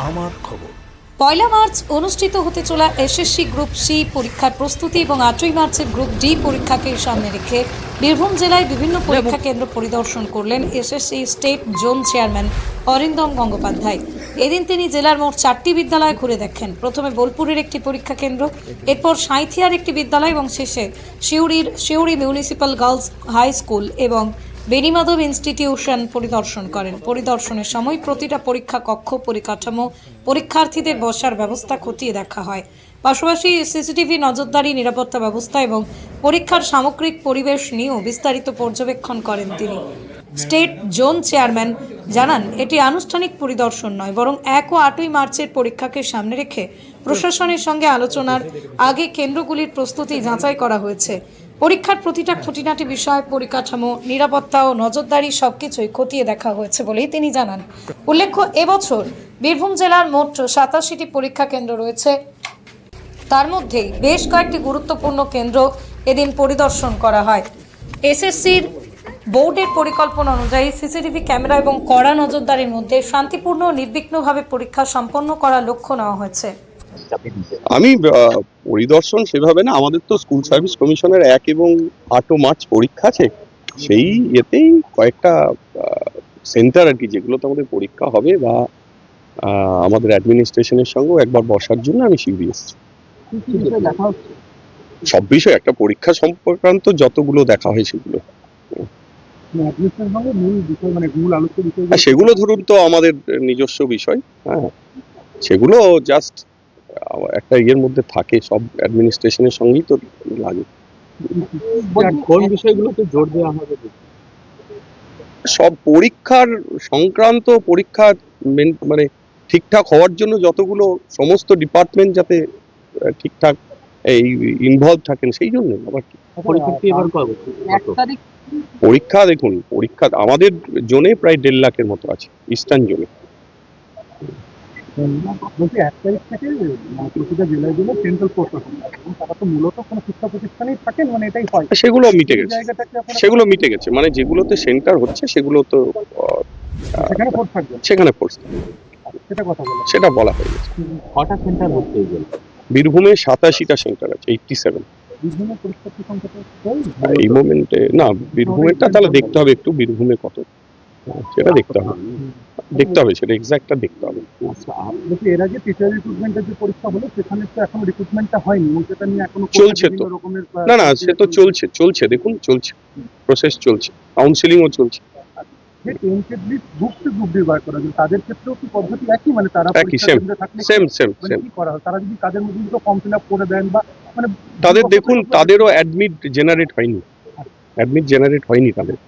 আমার খবর। পয়লা মার্চ অনুষ্ঠিত হতে চলা এসএসসি গ্রুপ সি পরীক্ষার প্রস্তুতি এবং 8ই মার্চের গ্রুপ ডি পরীক্ষাকে সামনে রেখে বীরভূম জেলায় বিভিন্ন পরীক্ষা কেন্দ্র পরিদর্শন করলেন SSC state zone chairman Arindam Gangopadhyay. এদিন তিনি জেলার মোট 4টি বিদ্যালয় ঘুরে দেখেন। প্রথমে বোলপুরের একটি পরীক্ষা কেন্দ্র, এরপর সাঁইথিয়ার একটি বিদ্যালয় এবং শেষে Suri municipal girls high school এবং বেনিমাধব ইনস্টিটিউশন পরিদর্শন করেন। পরিদর্শনের সময় প্রতিটা পরীক্ষা কক্ষ, পরিকাঠামো, পরীক্ষার্থীদের বসার ব্যবস্থা খতিয়ে দেখা হয়। পাশাপাশি সিসিটিভি নজরদারি, নিরাপত্তা ব্যবস্থা এবং পরীক্ষার সামগ্রিক পরিবেশ নিয়েও বিস্তারিত পর্যবেক্ষণ করেন তিনি। স্টেট জোন চেয়ারম্যান জানান, এটি আনুষ্ঠানিক পরিদর্শন নয়, বরং 1 ও 8ই মার্চের পরীক্ষাকে সামনে রেখে প্রশাসনের সঙ্গে আলোচনার আগে কেন্দ্রগুলির প্রস্তুতি যাচাই করা হয়েছে। পরীক্ষার প্রতিটা খুঁটিনাটি বিষয়, পরিকাঠামো, নিরাপত্তা ও নজরদারি সবকিছুই খতিয়ে দেখা হয়েছে বলেই তিনি জানান। উল্লেখ্য, এবছর বীরভূম জেলার মোট 87টি পরীক্ষা কেন্দ্র রয়েছে। তার মধ্যেই বেশ কয়েকটি গুরুত্বপূর্ণ কেন্দ্র এদিন পরিদর্শন করা হয়। এসএসসির বোর্ডের পরিকল্পনা অনুযায়ী সিসিটিভি ক্যামেরা এবং কড়া নজরদারির মধ্যে শান্তিপূর্ণ ও নির্বিঘ্নভাবে পরীক্ষা সম্পন্ন করার লক্ষ্য নেওয়া হয়েছে। আমি পরিদর্শন সেভাবে না, আমাদের তো স্কুল সার্ভিস কমিশনের 1 এবং 8 মার্চ পরীক্ষা আছে, সেই এতেই কয়েকটা সেন্টার আর কি, যেগুলোতে আমাদের পরীক্ষা হবে বা আমাদের অ্যাডমিনিস্ট্রেশনের সঙ্গেও একবার বসার জন্য আমি শিউরি এসেছি। সব বিষয় একটা পরীক্ষা সংক্রান্ত যতগুলো দেখা হয় সেগুলো, সেগুলো ধরুন তো আমাদের নিজস্ব বিষয়, হ্যাঁ, সেগুলো জাস্ট একটা ইয়ের মধ্যে থাকে, সব অ্যাডমিনিস্ট্রেশনের সঙ্গেই তো লাগে। কোন বিষয়গুলোতে জোর দেওয়া হবে? সব পরীক্ষার সংক্রান্ত, পরীক্ষা মানে ঠিকঠাক হওয়ার জন্য যতগুলো সমস্ত ডিপার্টমেন্ট যাতে ঠিকঠাক এই ইনভলভ থাকেন, সেই জন্য। আবার পরীক্ষা দেখুন, পরীক্ষা আমাদের জোনে প্রায় 1.5 লাখের মতো আছে, ইস্টার্ন জোনে। সেগুলো মিটে গেছে, সেগুলো মিটে গেছে, মানে যেগুলোতে সেন্টার হচ্ছে সেগুলো তো সেখানে ফোর্স সেটা বলা হয়ে গেছে। কটা সেন্টার হচ্ছে? বীরভূমে 87টা সেন্টার আছে, 87। এই মোমেন্টে না, বীরভূমেরটা তাহলে দেখতে হবে একটু, বীরভূমে কত সেটা দেখতে হবে, সেটা এক্সাক্টটা দেখতে হবে। এর আগে টিচার রিক্রুটমেন্টের যে পরীক্ষা হলো, সেখানে তো এখনো রিক্রুটমেন্টটা হয়নি, সেটা নিয়ে এখনো চলছে তো। না, সে তো চলছে, দেখুন চলছে, প্রসেস চলছে, কাউন্সিলিংও চলছে। তাদের ক্ষেত্রেও কি পদ্ধতি একই, মানে তারা সেম কি করা হয়? তারা যদি কাজের মধ্যে ফর্ম ফিল আপ করে দেন বা মানে তাদের, দেখুন তাদেরও অ্যাডমিট জেনারেট হয়নি তাদের।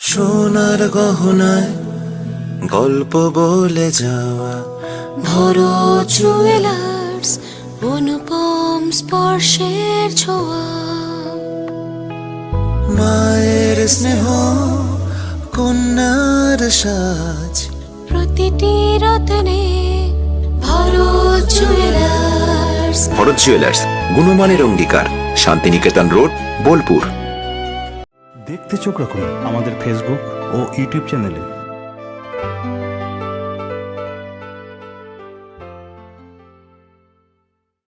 সোনার গহনায় গল্প বলে যাওয়া ভরো জুয়েলার্স, অনুপম স্পর্শের ছোঁয়া, মায়ের স্নেহ, কন্যার সাজ, প্রতিটি রত্নে ভরো জুয়েলার্স। ভরত জুয়েলার্স, গুণমানের অঙ্গীকার, শান্তিনিকেতন রোড, বোলপুর। দেখতে চোখ রাখুন আমাদের ফেসবুক ও ইউটিউব চ্যানেলে।